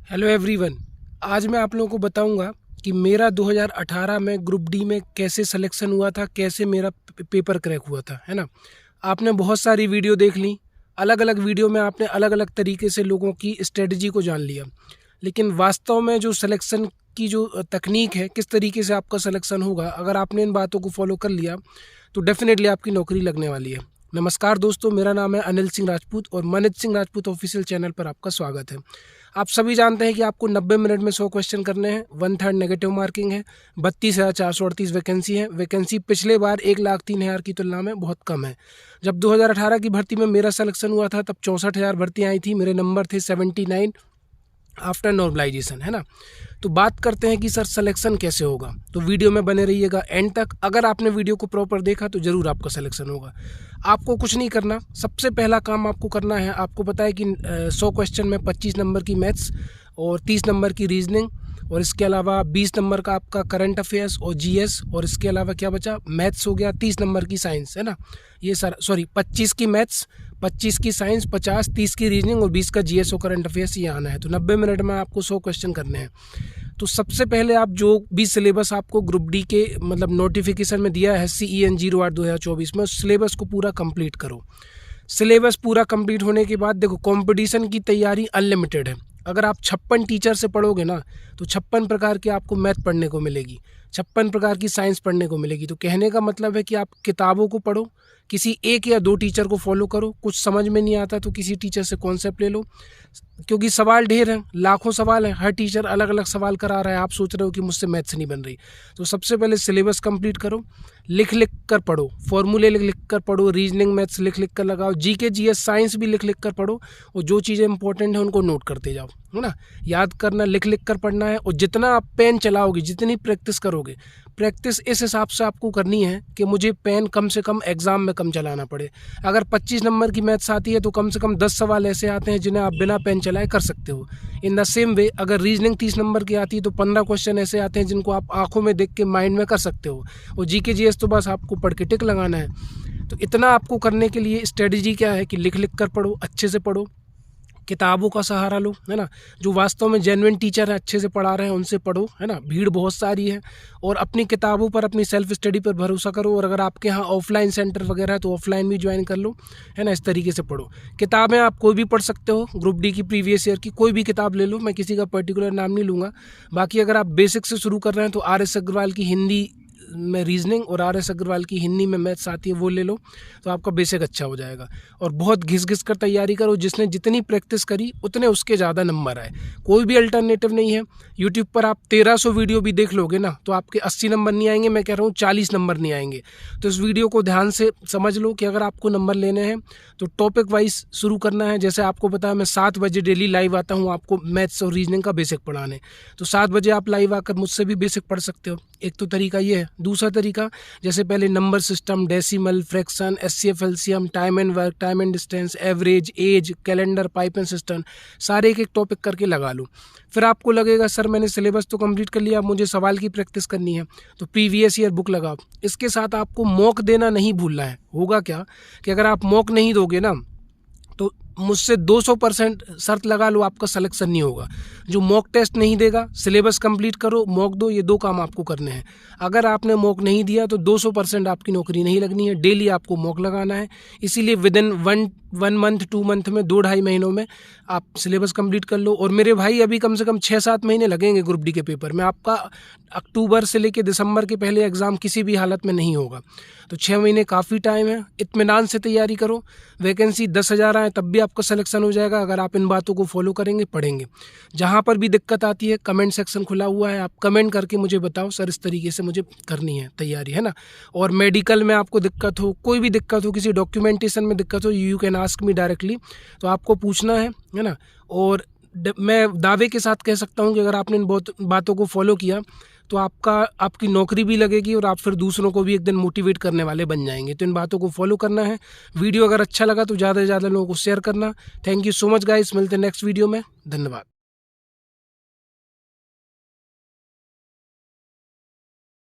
Hello everyone. आज मैं आप लोगों को बताऊंगा कि मेरा 2018 में ग्रुप डी में कैसे सिलेक्शन हुआ था, कैसे मेरा पेपर क्रैक हुआ था, है ना। आपने बहुत सारी वीडियो देख ली, अलग अलग वीडियो में आपने अलग अलग तरीके से लोगों की स्ट्रेटजी को जान लिया, लेकिन वास्तव में जो सिलेक्शन की जो तकनीक है, किस तरीके से आपका सिलेक्शन होगा, अगर आपने इन बातों को फॉलो कर लिया तो डेफिनेटली आपकी नौकरी लगने वाली है। नमस्कार दोस्तों, मेरा नाम है अनिल सिंह राजपूत और मनोज सिंह राजपूत ऑफिशियल चैनल पर आपका स्वागत है। आप सभी जानते हैं कि आपको 90 मिनट में 100 क्वेश्चन करने हैं। 1/3 नेगेटिव मार्किंग है। 32,438 वैकेंसी है। वैकेंसी पिछले बार 1,03,000 की तुलना में बहुत कम है। जब 2018 की भर्ती में मेरा सिलेक्शन हुआ था तब 64,000 भर्तियाँ आई थी। मेरे नंबर थे 79 आफ्टर नॉर्मलाइजेशन, है ना। तो बात करते हैं कि सर सिलेक्शन कैसे होगा, तो वीडियो में बने रहिएगा एंड तक। अगर आपने वीडियो को प्रॉपर देखा तो ज़रूर आपका सिलेक्शन होगा। आपको कुछ नहीं करना, सबसे पहला काम आपको करना है, आपको पता है कि 100 क्वेश्चन में 25 नंबर की मैथ्स और 30 नंबर की रीजनिंग और इसके अलावा 20 नंबर का आपका करंट अफेयर्स और जीएस, और इसके अलावा क्या बचा, मैथ्स हो गया, 30 नंबर की साइंस, है ना। ये सर 25 की मैथ्स, 25 की साइंस, 50, 30 की रीजनिंग और 20 का जीएस और करंट अफेयर्स ये आना है। तो 90 मिनट में आपको 100 क्वेश्चन करने हैं। तो सबसे पहले आप जो भी सिलेबस आपको ग्रुप डी के मतलब नोटिफिकेशन में दिया है CEN 08/2024 में, उस सिलेबस को पूरा कंप्लीट करो। सिलेबस पूरा कंप्लीट होने के बाद देखो, कंपटीशन की तैयारी अनलिमिटेड है। अगर आप 56 टीचर से पढ़ोगे ना तो 56 प्रकार की आपको मैथ पढ़ने को मिलेगी, 56 प्रकार की साइंस पढ़ने को मिलेगी। तो कहने का मतलब है कि आप किताबों को पढ़ो, किसी एक या दो टीचर को फॉलो करो। कुछ समझ में नहीं आता तो किसी टीचर से कॉन्सेप्ट ले लो, क्योंकि सवाल ढेर हैं, लाखों सवाल हैं, हर टीचर अलग अलग सवाल करा रहा है। आप सोच रहे हो कि मुझसे मैथ्स नहीं बन रही, तो सबसे पहले सिलेबस कंप्लीट करो, लिख लिख कर पढ़ो, फॉर्मूले लिख लिख कर पढ़ो, रीजनिंग मैथ्स लिख लिख कर लगाओ, जीके जीएस साइंस भी लिख लिख कर पढ़ो, और जो चीज़ें इंपॉर्टेंट हैं उनको नोट करते जाओ, है ना। याद करना, लिख लिख कर पढ़ना है। और जितना आप पेन चलाओगे, जितनी प्रैक्टिस करोगे, प्रैक्टिस इस हिसाब से आपको करनी है कि मुझे पेन कम से कम एग्जाम में कम चलाना पड़े। अगर 25 नंबर की मैथ्स आती है तो कम से कम 10 सवाल ऐसे आते हैं जिन्हें आप बिना पेन चलाए कर सकते हो। इन द सेम वे अगर रीजनिंग 30 नंबर की आती है तो 15 क्वेश्चन ऐसे आते हैं जिनको आप आंखों में देख के माइंड में कर सकते हो। और जीके जीएस तो बस आपको पढ़ के टिक लगाना है। तो इतना आपको करने के लिए स्ट्रेटजी क्या है कि लिख लिख कर पढ़ो, अच्छे से पढ़ो, किताबों का सहारा लो, है ना। जो वास्तव में जेन्युइन टीचर हैं, अच्छे से पढ़ा रहे हैं, उनसे पढ़ो, है ना। भीड़ बहुत सारी है और अपनी किताबों पर, अपनी सेल्फ स्टडी पर भरोसा करो। और अगर आपके यहाँ ऑफलाइन सेंटर वगैरह है तो ऑफलाइन भी ज्वाइन कर लो, है ना। इस तरीके से पढ़ो। किताबें आप कोई भी पढ़ सकते हो, ग्रुप डी की प्रीवियस ईयर की कोई भी किताब ले लो, मैं किसी का पर्टिकुलर नाम नहीं लूँगा। बाकी अगर आप बेसिक से शुरू कर रहे हैं तो RS अग्रवाल की हिंदी में रीजनिंग और RS अग्रवाल की हिंदी में मैथ्स आती है, वो ले लो, तो आपका बेसिक अच्छा हो जाएगा। और बहुत घिस घिस कर तैयारी करो, जिसने जितनी प्रैक्टिस करी उतने उसके ज़्यादा नंबर आए। कोई भी अल्टरनेटिव नहीं है। यूट्यूब पर आप 1300 वीडियो भी देख लोगे ना तो आपके 80 नंबर नहीं आएंगे, मैं कह रहा हूँ 40 नंबर नहीं आएंगे। तो इस वीडियो को ध्यान से समझ लो कि अगर आपको नंबर लेने हैं तो टॉपिक वाइज शुरू करना है। जैसे आपको पता है मैं 7 बजे डेली लाइव आता हूँ आपको मैथ्स और रीजनिंग का बेसिक पढ़ाने, तो 7 बजे आप लाइव आकर मुझसे भी बेसिक पढ़ सकते हो। एक तो तरीका ये है। दूसरा तरीका, जैसे पहले number system, decimal, fraction, SCF, LCM, time and work, time and distance, average, age, calendar, pipe and cistern, सारे एक एक टॉपिक करके लगा लो। फिर आपको लगेगा सर मैंने सिलेबस तो कंप्लीट कर लिया, अब मुझे सवाल की प्रैक्टिस करनी है, तो प्रीवियस ईयर बुक लगाओ। इसके साथ आपको मॉक देना नहीं भूलना है। होगा क्या कि अगर आप मॉक नहीं दोगे ना तो मुझसे 200% शर्त लगा लो आपका सिलेक्शन नहीं होगा। जो मॉक टेस्ट नहीं देगा, सिलेबस कंप्लीट करो, मॉक दो, ये दो काम आपको करने हैं। अगर आपने मॉक नहीं दिया तो 200% आपकी नौकरी नहीं लगनी है। डेली आपको मॉक लगाना है। इसीलिए विदिन वन मंथ 2 मंथ में, 2-2.5 महीनों में आप सिलेबस कंप्लीट कर लो। और मेरे भाई अभी कम से कम 6-7 महीने लगेंगे ग्रुप डी के पेपर में। आपका अक्टूबर से लेकर दिसंबर के पहले एग्ज़ाम किसी भी हालत में नहीं होगा, तो 6 महीने काफ़ी टाइम है। इत्मीनान से तैयारी करो। वैकेंसी 10,000 आए तब भी आपका सिलेक्शन हो जाएगा अगर आप इन बातों को फॉलो करेंगे, पढ़ेंगे। जहाँ पर भी दिक्कत आती है कमेंट सेक्शन खुला हुआ है, आप कमेंट करके मुझे बताओ सर इस तरीके से मुझे करनी है तैयारी, है ना। और मेडिकल में आपको दिक्कत हो, कोई भी दिक्कत हो, किसी डॉक्यूमेंटेशन में दिक्कत हो, you can ask me directly, तो आपको पूछना है ना। और मैं दावे के साथ कह सकता हूँ कि अगर आपने इन बहुत बातों को फॉलो किया तो आपकी नौकरी भी लगेगी और आप फिर दूसरों को भी एक दिन मोटिवेट करने वाले बन जाएंगे। तो इन बातों को फॉलो करना है। वीडियो अगर अच्छा लगा तो ज़्यादा से ज़्यादा लोगों को शेयर करना। Thank you so much guys, मिलते हैं नेक्स्ट वीडियो में। धन्यवाद।